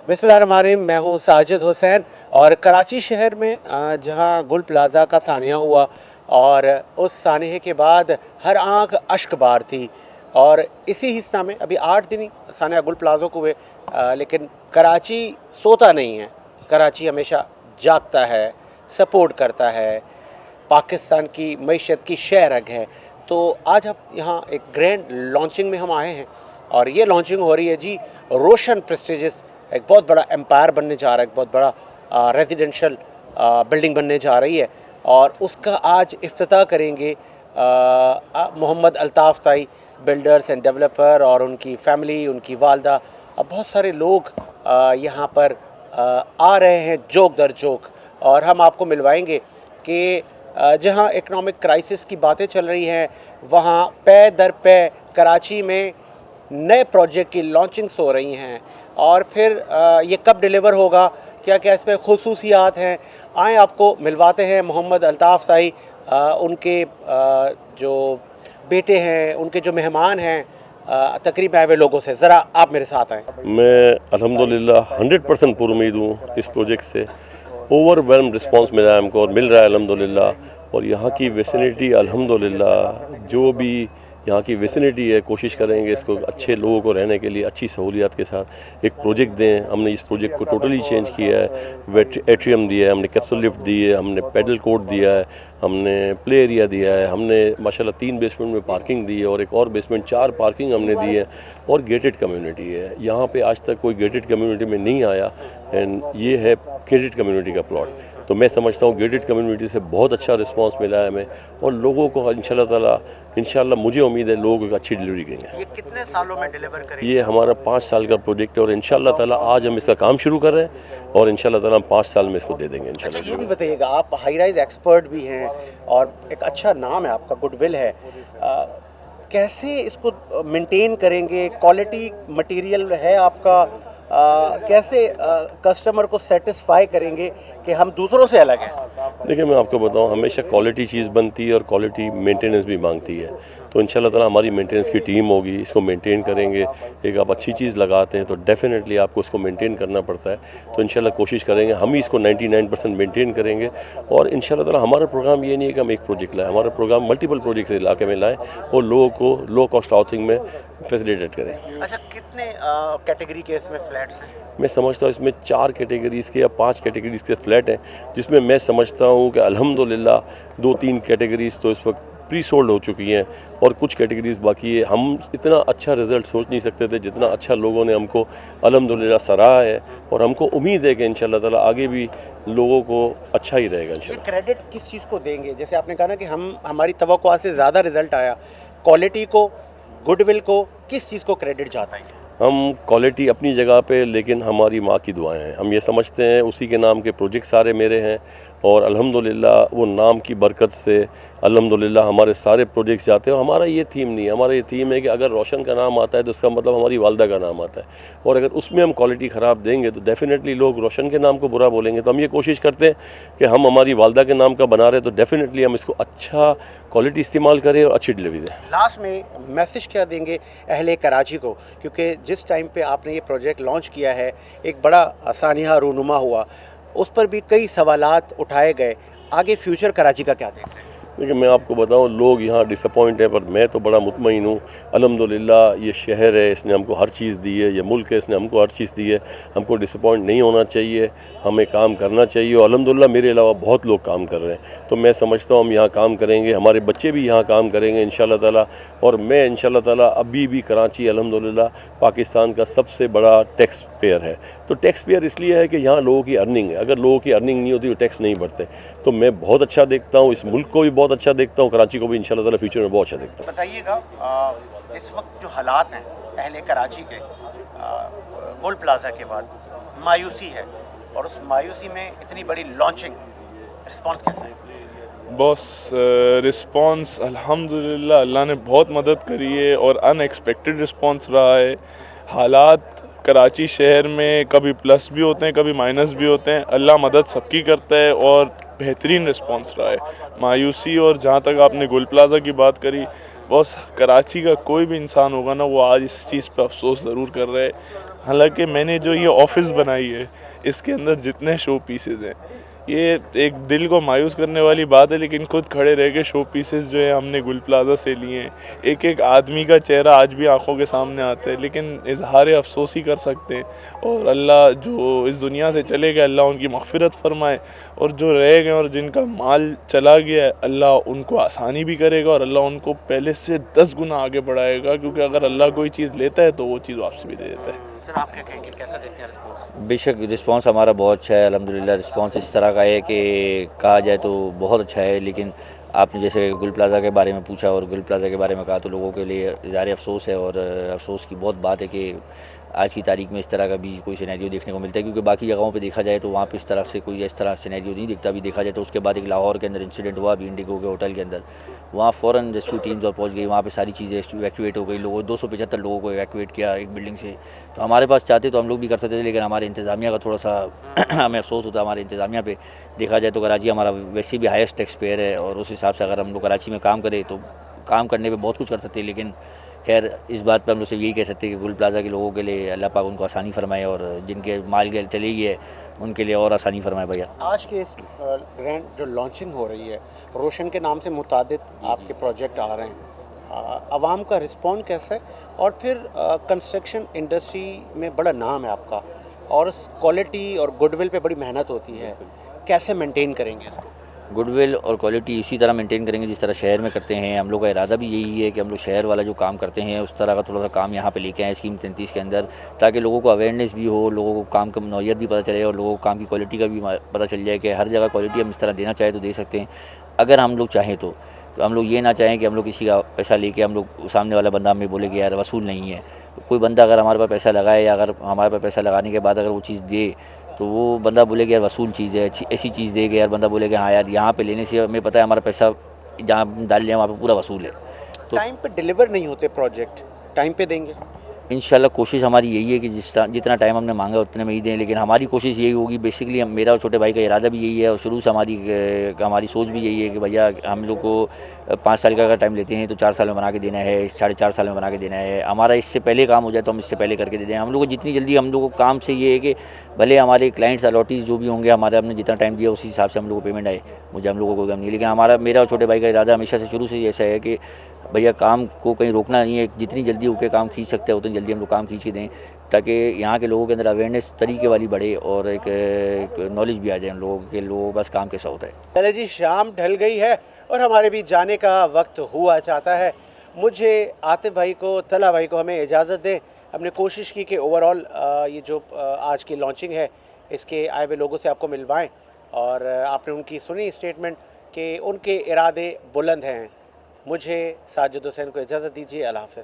बिस्मिल्लाहिर्रहमानिर्रहीम। मैं हूँ साजिद हुसैन और कराची शहर में जहाँ गुल प्लाज़ा का सानिया हुआ और उस सानिये के बाद हर आंख अश्क बार थी। और इसी हिस्सा में अभी 8 दिन ही सानिया गुल प्लाज़ा को हुए, लेकिन कराची सोता नहीं है। कराची हमेशा जागता है, सपोर्ट करता है, पाकिस्तान की मईशत की शहरग है। तो आज आप यहाँ एक ग्रैंड लॉन्चिंग में हम आए हैं और ये लॉन्चिंग हो रही है जी रोशन प्रेस्टिजियस, एक बहुत बड़ा एम्पायर बनने जा रहा है, एक बहुत बड़ा रेजिडेंशियल बिल्डिंग बनने जा रही है और उसका आज इफ्तिताह करेंगे मोहम्मद अल्ताफ़ ताई, बिल्डर्स एंड डेवलपर, और उनकी फैमिली, उनकी वालदा। अब बहुत सारे लोग यहाँ पर आ रहे हैं जोक दर जोक, और हम आपको मिलवाएंगे कि जहाँ इकनॉमिक क्राइसिस की बातें चल रही हैं वहाँ पे दर पे कराची में नए प्रोजेक्ट की लॉन्चिंग्स हो रही हैं। और फिर ये कब डिलीवर होगा, क्या क्या इसमें खुसूसियात हैं, आए आपको मिलवाते हैं मोहम्मद अल्ताफ़ ताई, उनके जो बेटे हैं, उनके जो मेहमान हैं, तकरीब आए हुए लोगों से। ज़रा आप मेरे साथ आएँ। मैं अल्हम्दुलिल्लाह 100% पुरुमीद हूँ इस प्रोजेक्ट से। ओवरवेलम रिस्पांस मिला है हमको और मिल रहा है अल्हम्दुलिल्लाह। और यहाँ की विसिनिटी अल्हम्दुलिल्लाह, जो भी यहाँ की विसिनिटी है, कोशिश करेंगे इसको अच्छे लोगों को रहने के लिए अच्छी सहूलियात के साथ एक प्रोजेक्ट दें। हमने इस प्रोजेक्ट को टोटली चेंज किया है। वेट एट्रियम दिया है, हमने कैप्सूल लिफ्ट दी है, हमने पेडल कोर्ट दिया है, हमने प्ले एरिया दिया है, हमने माशाल्लाह 3 बेसमेंट में पार्किंग दी है और एक और बेसमेंट 4 पार्किंग हमने दी है। और गेटेड कम्युनिटी है, यहाँ पे आज तक कोई गेटेड कम्युनिटी में नहीं आया एंड ये है गेटेड कम्युनिटी का प्लॉट। तो मैं समझता हूँ गेटेड कम्युनिटी से बहुत अच्छा रिस्पांस मिला है हमें और लोगों को इंशाल्लाह मुझे उम्मीद है लोग एक अच्छी डिलीवरी देंगे। ये कितने सालों में डिलीवर करेंगे? ये हमारा 5 साल का प्रोजेक्ट है और इंशाल्लाह ताला आज हम इसका काम शुरू कर रहे हैं और इंशाल्लाह ताला हम 5 साल में इसको दे देंगे इंशाल्लाह। अच्छा, ये भी बताइएगा, आप हाई राइज एक्सपर्ट भी हैं और एक अच्छा नाम है आपका, गुडविल है, कैसे इसको मेंटेन करेंगे? क्वालिटी मटेरियल है आपका, कैसे कस्टमर को सेटिस्फाई करेंगे कि हम दूसरों से अलग हैं? देखिए, मैं आपको बताऊं, हमेशा क्वालिटी चीज़ बनती है और क्वालिटी मेंटेनेंस भी मांगती है। तो इंशाल्लाह ताला हमारी मेंटेनेंस की टीम होगी, इसको मेंटेन करेंगे। एक आप अच्छी चीज़ लगाते हैं तो डेफिनेटली आपको इसको मेंटेन करना पड़ता है। तो इंशाल्लाह कोशिश करेंगे, हम ही इसको 99% मेंटेन करेंगे। और इंशाल्लाह ताला हमारा प्रोग्राम ये नहीं है कि हम एक प्रोजेक्ट लाएँ, हमारा प्रोग्राम मल्टीपल प्रोजेक्ट इलाके में लाएँ और लोगों को लो कॉस्ट हाउसिंग में फैसिलिटेट करें। अच्छा, कितने कैटेगरी के इसमें फ्लैट्स हैं? मैं समझता हूँ इसमें 4 कैटेगरीज़ के या 5 कैटेगरीज़ के फ्लैट हैं, जिसमें मैं समझता हूँ कि अल्हम्दुलिल्लाह 2-3 कैटेगरीज़ तो इस वक्त प्री सोल्ड हो चुकी हैं और कुछ कैटेगरीज़ बाकी है। हम इतना अच्छा रिज़ल्ट सोच नहीं सकते थे जितना अच्छा लोगों ने हमको अल्हम्दुलिल्लाह सराहा है और हमको उम्मीद है कि इंशाल्लाह ताला आगे भी लोगों को अच्छा ही रहेगा इंशाल्लाह। क्रेडिट किस चीज़ को देंगे? जैसे आपने कहा ना कि हमारी तवक्कुआ से ज़्यादा रिजल्ट आया, क्वालिटी को, गुडविल को, किस चीज़ को क्रेडिट जाता है? हम क्वालिटी अपनी जगह पे, लेकिन हमारी माँ की दुआएं हैं। हम ये समझते हैं उसी के नाम के प्रोजेक्ट सारे मेरे हैं और अल्हम्दुलिल्लाह वो नाम की बरकत से अल्हम्दुलिल्लाह हमारे सारे प्रोजेक्ट्स जाते हैं। हमारा ये थीम नहीं है, हमारा ये थीम है कि अगर रोशन का नाम आता है तो उसका मतलब हमारी वालदा का नाम आता है, और अगर उसमें हम क्वालिटी ख़राब देंगे तो डेफ़िनेटली लोग रोशन के नाम को बुरा बोलेंगे। तो हम ये कोशिश करते हैं कि हम हमारी वालदा के नाम का बना रहे हैं तो डेफ़िनेटली हम इसको अच्छा क्वालिटी इस्तेमाल करें और अच्छी डिलीवरी दें। लास्ट में मैसेज क्या देंगे अहले कराची को? क्योंकि जिस टाइम पे आपने ये प्रोजेक्ट लॉन्च किया है, एक बड़ा सानिया रूनुमा हुआ, उस पर भी कई सवालात उठाए गए, आगे फ्यूचर कराची का क्या देखते हैं? देखिए, मैं आपको बताऊं, लोग यहाँ डिसअपॉइंट है पर मैं तो बड़ा मुतमईन हूँ। अल्हम्दुलिल्लाह ये शहर है, इसने हमको हर चीज़ दी है, ये मुल्क है, इसने हमको हर चीज़ दी है। हमको डिसअपॉइंट नहीं होना चाहिए, हमें काम करना चाहिए और अल्हम्दुलिल्लाह मेरे अलावा बहुत लोग काम कर रहे हैं। तो मैं समझता हूँ हम यहाँ काम करेंगे, हमारे बच्चे भी यहाँ काम करेंगे इंशाल्लाह ताला। और मैं इंशाल्लाह ताला अभी भी कराची अल्हम्दुलिल्लाह पाकिस्तान का सबसे बड़ा टैक्स पेयर है। तो टैक्स पेयर इसलिए है कि यहाँ लोगों की अर्निंग है, अगर लोगों की अर्निंग नहीं होती तो टैक्स नहीं भरते। तो मैं बहुत अच्छा देखता हूँ, इस मुल्क को भी बहुत अच्छा देखता हूँ, कराची को भी इंशाल्लाह ताला फ्यूचर में बहुत अच्छा देखता हूँ। बताइएगा, इस वक्त जो हालात हैं अहले कराची के, गोल्ड प्लाजा के बाद मायूसी है, और उस मायूसी में इतनी बड़ी लॉन्चिंग, रिस्पांस कैसा है? बॉस, रिस्पांस अल्हम्दुलिल्लाह अल्लाह ने बहुत मदद करी है और अनएक्सपेक्टेड रिस्पांस रहा है। हालात कराची शहर में कभी प्लस भी होते हैं, कभी माइनस भी होते हैं, अल्लाह मदद सबकी करता है और बेहतरीन रिस्पांस रहा है। मायूसी, और जहाँ तक आपने गुल प्लाज़ा की बात करी, बॉस कराची का कोई भी इंसान होगा ना, वो आज इस चीज़ पे अफसोस ज़रूर कर रहा है। हालांकि मैंने जो ये ऑफिस बनाई है इसके अंदर जितने शो पीसेज हैं, ये एक दिल को मायूस करने वाली बात है, लेकिन खुद खड़े रह के शो पीसेस जो है हमने गुल प्लाजा से लिए हैं। एक एक आदमी का चेहरा आज भी आंखों के सामने आता है, लेकिन इजहार अफसोस ही कर सकते हैं। और अल्लाह जो इस दुनिया से चले गए, अल्लाह उनकी मग़फ़िरत फरमाए, और जो रह गए और जिनका माल चला गया है, अल्लाह उनको आसानी भी करेगा और अल्लाह उनको पहले से 10 गुना आगे बढ़ाएगा, क्योंकि अगर अल्लाह कोई चीज़ लेता है तो वो चीज़ वापस भी दे देता है। सर आप क्या कहेंगे, कैसा देखते हैं रिस्पॉन्स? बेशक रिस्पांस हमारा बहुत अच्छा है, अल्हम्दुलिल्लाह। रिस्पांस इस तरह का है कि कहा जाए तो बहुत अच्छा है, लेकिन आपने जैसे गुल प्लाज़ा के बारे में पूछा और गुल प्लाज़ा के बारे में कहा, तो लोगों के लिए इज़हार अफ़सोस है, और अफ़सोस की बहुत बात है कि आज की तारीख में इस तरह का भी कोई सिनेरियो देखने को मिलता है, क्योंकि बाकी जगहों पे देखा जाए तो वहाँ पे इस तरह से कोई इस तरह सिनेरियो नहीं दिखता। भी देखा जाए तो उसके बाद एक लाहौर के अंदर इंसिडेंट हुआ अभी इंडिगो के होटल के अंदर, वहाँ फ़ौरन रेस्क्यू टीम्स और पहुँच गई, वहाँ पे सारी चीज़ें इवैक्यूएट हो गई, लोगों 275 लोगों को इवैक्यूएट किया एक बिल्डिंग से। तो हमारे पास चाहते तो हम लोग भी कर सकते थे, लेकिन हमारे इंतज़ामिया का थोड़ा सा हमें अफसोस होता है हमारे इंतज़ामिया पे। देखा जाए तो कराची हमारा वैसे भी हाईएस्ट टैक्स पेयर है, और उस हिसाब से अगर हम लोग कराची में काम करें तो काम करने पे बहुत कुछ कर सकते हैं, लेकिन खैर इस बात पे हम लोग सिर्फ यही कह सकते हैं कि गुल प्लाज़ा के लोगों के लिए अल्लाह पाक उनको आसानी फरमाए, और जिनके माल गए चली गई है उनके लिए और आसानी फरमाए भैया। आज के इस ग्रैंड जो लॉन्चिंग हो रही है, रोशन के नाम से मुतादिद आपके प्रोजेक्ट आ रहे हैं, आवाम का रिस्पॉन्स कैसा है, और फिर कंस्ट्रक्शन इंडस्ट्री में बड़ा नाम है आपका, और क्वालिटी और गुडविल पे बड़ी मेहनत होती है, कैसे मेंटेन करेंगे इसको? गुडविल और क्वालिटी इसी तरह मेंटेन करेंगे जिस तरह शहर में करते हैं। हम लोग का इरादा भी यही है कि हम लोग शहर वाला जो काम करते हैं उस तरह का थोड़ा सा काम यहाँ पे लेके आएँ स्कीम 33 के अंदर, ताकि लोगों को अवेयरनेस भी हो, लोगों को काम का नौयत भी पता चले, और लोगों को काम की क्वालिटी का भी पता चल जाए कि हर जगह क्वालिटी हम इस तरह देना चाहें तो दे सकते हैं, अगर हम लोग चाहें तो। हम लोग ये ना चाहें कि हम लोग किसी का पैसा लेके हम लोग सामने वाला बंदा हमें बोले कि यार वसूल नहीं है। कोई बंदा अगर हमारे पास पैसा लगाए, या अगर हमारे पास पैसा लगाने के बाद अगर वो चीज़ दे, तो वो बंदा बोले कि यार वसूल चीज़ है, ऐसी चीज़ दे कि यार बंदा बोले कि हाँ यार यहाँ पे लेने से हमें पता है हमारा पैसा जहाँ डाल लिया वहाँ पे पूरा वसूल है। तो टाइम पे डिलीवर नहीं होते प्रोजेक्ट, टाइम पे देंगे? इंशाल्लाह कोशिश हमारी यही है कि जितना टाइम हमने मांगा उतने में ही दें, लेकिन हमारी कोशिश यही होगी। बेसिकली मेरा और छोटे भाई का इरादा भी यही है, और शुरू से हमारी सोच भी यही है कि भैया हम लोग को 5 साल का अगर टाइम लेते हैं तो 4 साल में बना के देना है, 4.5 साल में बना के देना है। हमारा इससे पहले काम हो जाए तो हम इससे पहले करके दे दें। हम लोग को जितनी जल्दी हम लोग को काम से ये है कि भले हमारे क्लाइंट्स अलॉटीज़ जो भी होंगे, हमारे हमने जितना टाइम दिया उसी हिसाब से हम लोग को पेमेंट आए, मुझे हम लोगों को गम नहीं। लेकिन मेरा और छोटे भाई का इरादा हमेशा से शुरू से ऐसा है कि भैया काम को कहीं रोकना नहीं है, जितनी जल्दी होकर काम खींच सकते हैं उतनी जल्दी हम लोग काम खींच के दें, ताकि यहाँ के लोगों के अंदर अवेयरनेस तरीके वाली बढ़े, और एक नॉलेज भी आ जाए लोगों के बस काम कैसा होता है। चले जी, शाम ढल गई है और हमारे भी जाने का वक्त हुआ चाहता है। मुझे, आतिफ भाई को, तला भाई को हमें इजाज़त दें। हमने कोशिश की कि ओवरऑल ये जो आज की लॉन्चिंग है इसके आए हुए लोगों से आपको मिलवाएं, और आपने उनकी सुनी स्टेटमेंट कि उनके इरादे बुलंद हैं। मुझे साजिद हुसैन को इजाज़त दीजिए। अल्लाह हाफ़िज़।